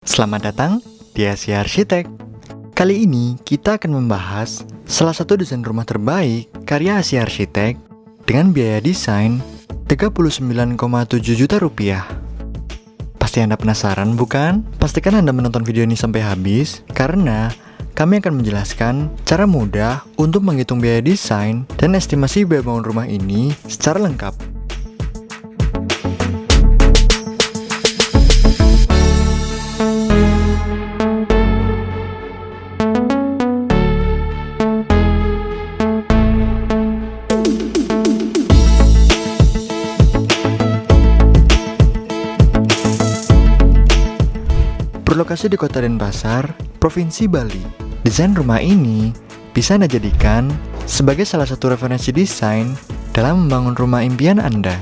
Selamat datang di Asia Arsitek. Kali ini kita akan membahas salah satu desain rumah terbaik karya Asia Arsitek dengan biaya desain 39,7 juta rupiah. Pasti Anda penasaran bukan? Pastikan Anda menonton video ini sampai habis karena kami akan menjelaskan cara mudah untuk menghitung biaya desain dan estimasi biaya bangun rumah ini secara lengkap. Berlokasi di Kota Denpasar, Provinsi Bali, desain rumah ini bisa Anda jadikan sebagai salah satu referensi desain dalam membangun rumah impian Anda.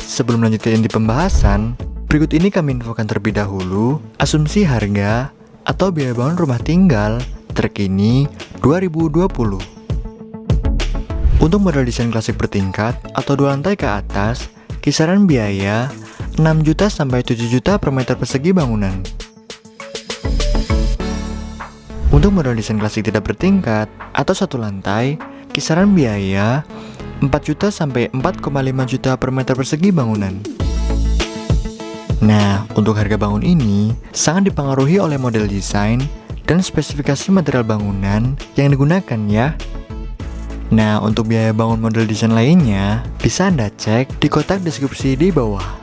Sebelum lanjut ke inti pembahasan, berikut ini kami infokan terlebih dahulu asumsi harga atau biaya bangun rumah tinggal terkini 2020. Untuk model desain klasik bertingkat atau 2 lantai ke atas, kisaran biaya 6 juta sampai 7 juta per meter persegi bangunan. Untuk model desain klasik tidak bertingkat atau 1 lantai, kisaran biaya 4 juta sampai 4,5 juta per meter persegi bangunan. Nah, untuk harga bangun ini sangat dipengaruhi oleh model desain dan spesifikasi material bangunan yang digunakan ya. Nah, untuk biaya bangun model desain lainnya bisa Anda cek di kotak deskripsi di bawah.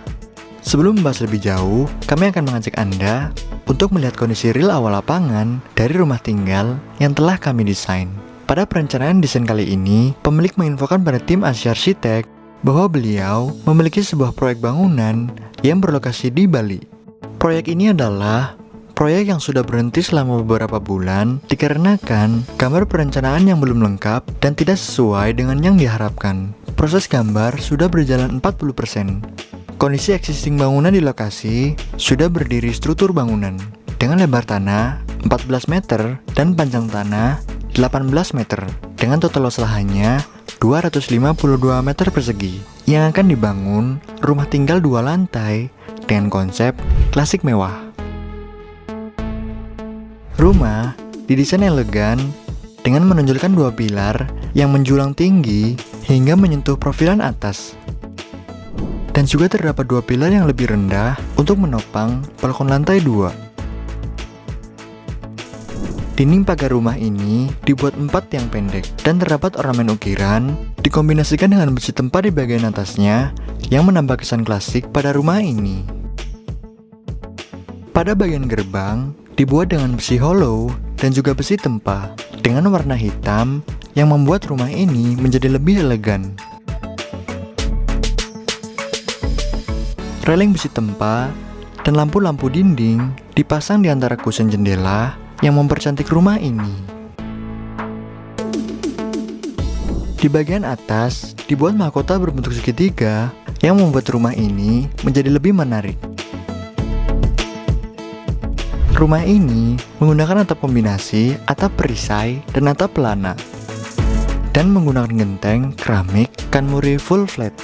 Sebelum membahas lebih jauh, kami akan mengajak Anda untuk melihat kondisi real awal lapangan dari rumah tinggal yang telah kami desain. Pada perencanaan desain kali ini, pemilik menginfokan pada tim Asia Arsitek bahwa beliau memiliki sebuah proyek bangunan yang berlokasi di Bali. Proyek ini adalah proyek yang sudah berhenti selama beberapa bulan dikarenakan gambar perencanaan yang belum lengkap dan tidak sesuai dengan yang diharapkan. Proses gambar sudah berjalan 40%. Kondisi existing bangunan di lokasi sudah berdiri struktur bangunan dengan lebar tanah 14 meter dan panjang tanah 18 meter dengan total luas lahannya 252 meter persegi yang akan dibangun rumah tinggal 2 lantai dengan konsep klasik mewah. Rumah didesain elegan dengan menonjolkan 2 pilar yang menjulang tinggi hingga menyentuh profilan atas. Dan juga terdapat 2 pilar yang lebih rendah untuk menopang balkon lantai 2. Dinding pagar rumah ini dibuat 4 yang pendek dan terdapat ornamen ukiran dikombinasikan dengan besi tempa di bagian atasnya yang menambah kesan klasik pada rumah ini. Pada bagian gerbang dibuat dengan besi hollow dan juga besi tempa dengan warna hitam yang membuat rumah ini menjadi lebih elegan. Railing besi tempa dan lampu-lampu dinding dipasang di antara kusen jendela yang mempercantik rumah ini. Di bagian atas dibuat mahkota berbentuk segitiga yang membuat rumah ini menjadi lebih menarik. Rumah ini menggunakan atap kombinasi atap perisai dan atap pelana dan menggunakan genteng keramik kanmuri full flat.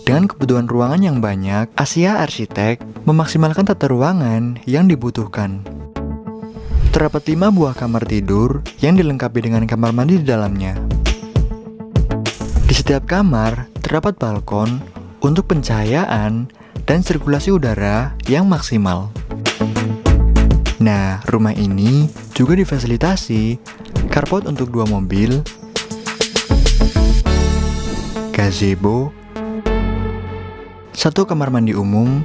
Dengan kebutuhan ruangan yang banyak, Asia Arsitek memaksimalkan tata ruangan yang dibutuhkan. Terdapat 5 buah kamar tidur yang dilengkapi dengan kamar mandi di dalamnya. Di setiap kamar terdapat balkon untuk pencahayaan dan sirkulasi udara yang maksimal. Nah, rumah ini juga difasilitasi carport untuk 2 mobil, gazebo, 1 kamar mandi umum,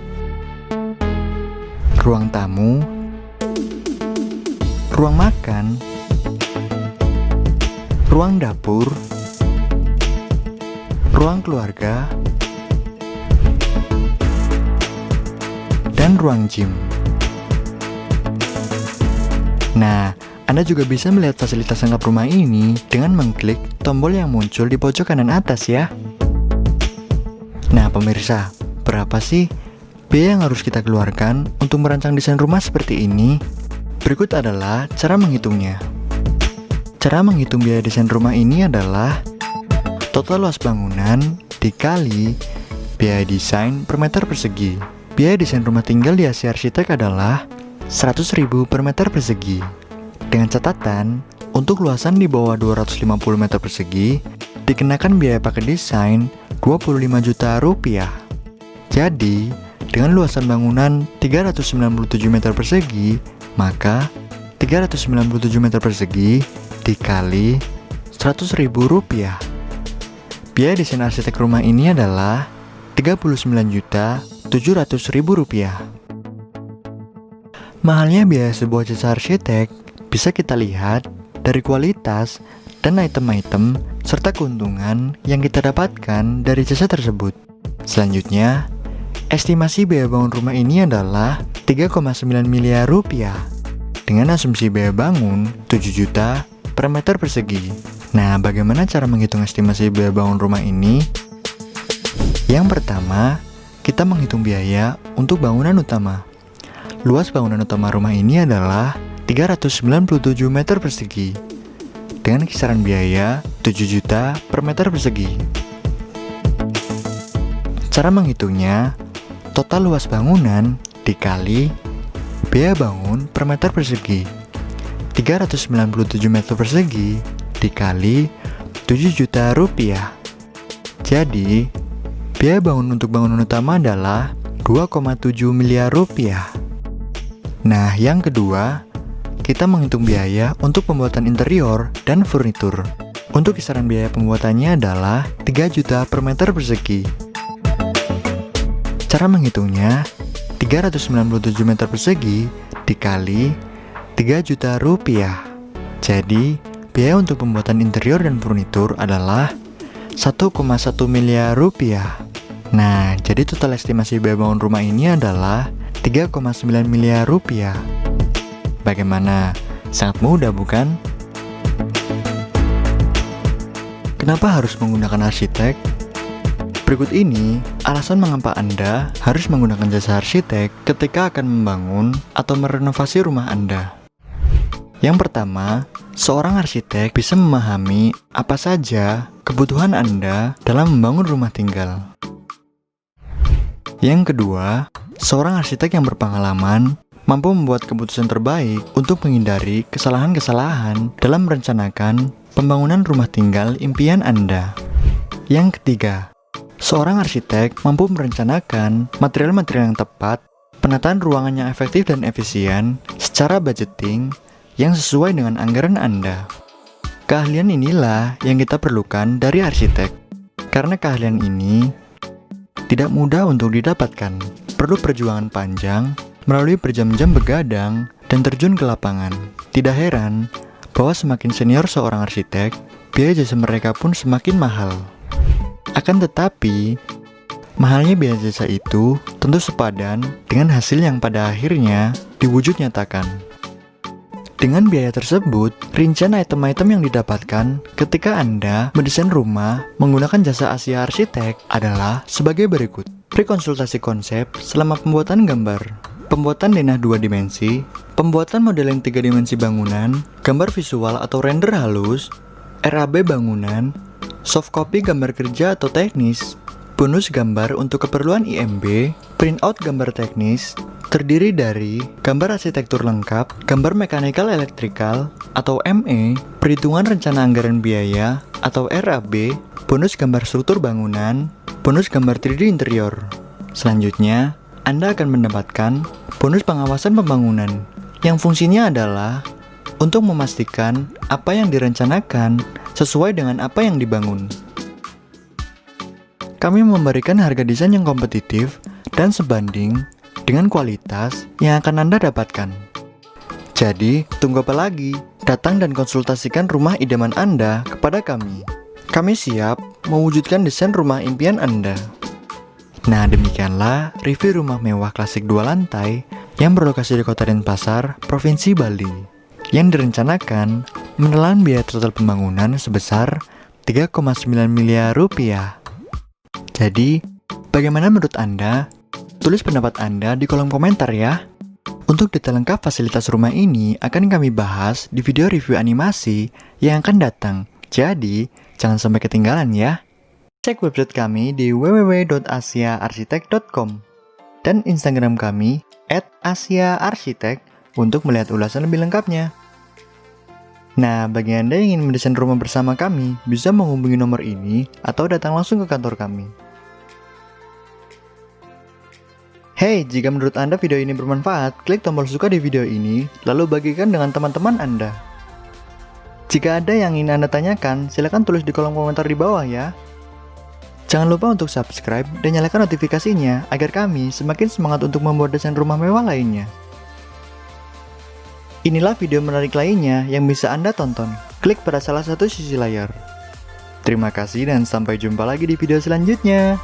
ruang tamu, ruang makan, ruang dapur, ruang keluarga, dan ruang gym. Nah, Anda juga bisa melihat fasilitas lengkap rumah ini dengan mengklik tombol yang muncul di pojok kanan atas ya. Nah pemirsa, berapa sih biaya yang harus kita keluarkan untuk merancang desain rumah seperti ini? Berikut adalah cara menghitungnya. Cara menghitung biaya desain rumah ini adalah total luas bangunan dikali biaya desain per meter persegi. Biaya desain rumah tinggal di Asia Arsitek adalah 100.000 per meter persegi. Dengan catatan, untuk luasan di bawah 250 meter persegi, dikenakan biaya paket desain 25 juta rupiah. Jadi, dengan luasan bangunan 397 meter persegi, maka 397 meter persegi dikali 100.000 rupiah. Biaya desain arsitek rumah ini adalah 39.700.000 rupiah. Mahalnya biaya sebuah jasa arsitek bisa kita lihat dari kualitas dan item-item serta keuntungan yang kita dapatkan dari jasa tersebut. Selanjutnya, estimasi biaya bangun rumah ini adalah 3,9 miliar rupiah dengan asumsi biaya bangun 7 juta per meter persegi. Nah, bagaimana cara menghitung estimasi biaya bangun rumah ini? Yang pertama, kita menghitung biaya untuk bangunan utama. Luas bangunan utama rumah ini adalah 397 meter persegi dengan kisaran biaya 7 juta per meter persegi. Cara menghitungnya, total luas bangunan dikali biaya bangun per meter persegi. 397 meter persegi dikali 7 juta rupiah. Jadi, biaya bangun untuk bangunan utama adalah 2,7 miliar rupiah. Nah, yang kedua, kita menghitung biaya untuk pembuatan interior dan furnitur. Untuk kisaran biaya pembuatannya adalah 3 juta per meter persegi. Cara menghitungnya, 397 meter persegi dikali 3 juta rupiah. Jadi, biaya untuk pembuatan interior dan furnitur adalah 1,1 miliar rupiah. Nah, jadi total estimasi biaya bangun rumah ini adalah 3,9 miliar rupiah. Bagaimana? Sangat mudah bukan? Kenapa harus menggunakan arsitek? Berikut ini alasan mengapa Anda harus menggunakan jasa arsitek ketika akan membangun atau merenovasi rumah Anda. Yang pertama, seorang arsitek bisa memahami apa saja kebutuhan Anda dalam membangun rumah tinggal. Yang kedua, seorang arsitek yang berpengalaman mampu membuat keputusan terbaik untuk menghindari kesalahan-kesalahan dalam merencanakan pembangunan rumah tinggal impian Anda. Yang ketiga, seorang arsitek mampu merencanakan material-material yang tepat, penataan ruangan yang efektif dan efisien, secara budgeting yang sesuai dengan anggaran Anda. Keahlian inilah yang kita perlukan dari arsitek. Karena keahlian ini tidak mudah untuk didapatkan, perlu perjuangan panjang, melalui berjam-jam begadang, dan terjun ke lapangan. Tidak heran bahwa semakin senior seorang arsitek, biaya jasa mereka pun semakin mahal. Akan tetapi, mahalnya biaya jasa itu tentu sepadan dengan hasil yang pada akhirnya diwujud nyatakan. Dengan biaya tersebut, rincian item-item yang didapatkan ketika Anda mendesain rumah menggunakan jasa Asia Arsitek adalah sebagai berikut. Prekonsultasi konsep selama pembuatan gambar, pembuatan denah 2 dimensi, pembuatan modeling 3 dimensi bangunan, gambar visual atau render halus, RAB bangunan, soft copy gambar kerja atau teknis, bonus gambar untuk keperluan IMB, printout gambar teknis, terdiri dari gambar arsitektur lengkap, gambar mechanical electrical atau ME, perhitungan rencana anggaran biaya atau RAB, bonus gambar struktur bangunan, bonus gambar 3D interior. Selanjutnya, Anda akan mendapatkan bonus pengawasan pembangunan yang fungsinya adalah untuk memastikan apa yang direncanakan sesuai dengan apa yang dibangun. Kami memberikan harga desain yang kompetitif dan sebanding dengan kualitas yang akan Anda dapatkan. Jadi, tunggu apa lagi? Datang dan konsultasikan rumah idaman Anda kepada kami. Kami siap mewujudkan desain rumah impian Anda. Nah, demikianlah review rumah mewah klasik 2 lantai yang berlokasi di Kota Denpasar, Provinsi Bali, yang direncanakan menelan biaya total pembangunan sebesar 3,9 miliar rupiah. Jadi, bagaimana menurut Anda? Tulis pendapat Anda di kolom komentar ya. Untuk detail lengkap fasilitas rumah ini akan kami bahas di video review animasi yang akan datang. Jadi, jangan sampai ketinggalan ya. Cek website kami di www.asiaarsitek.com. dan Instagram kami @asiaarsitek untuk melihat ulasan lebih lengkapnya. Nah, bagi Anda yang ingin mendesain rumah bersama kami, bisa menghubungi nomor ini atau datang langsung ke kantor kami. Hey, jika menurut Anda video ini bermanfaat, klik tombol suka di video ini, lalu bagikan dengan teman-teman Anda. Jika ada yang ingin Anda tanyakan, silakan tulis di kolom komentar di bawah ya. Jangan lupa untuk subscribe dan nyalakan notifikasinya agar kami semakin semangat untuk membuat desain rumah mewah lainnya. Inilah video menarik lainnya yang bisa Anda tonton. Klik pada salah satu sisi layar. Terima kasih dan sampai jumpa lagi di video selanjutnya.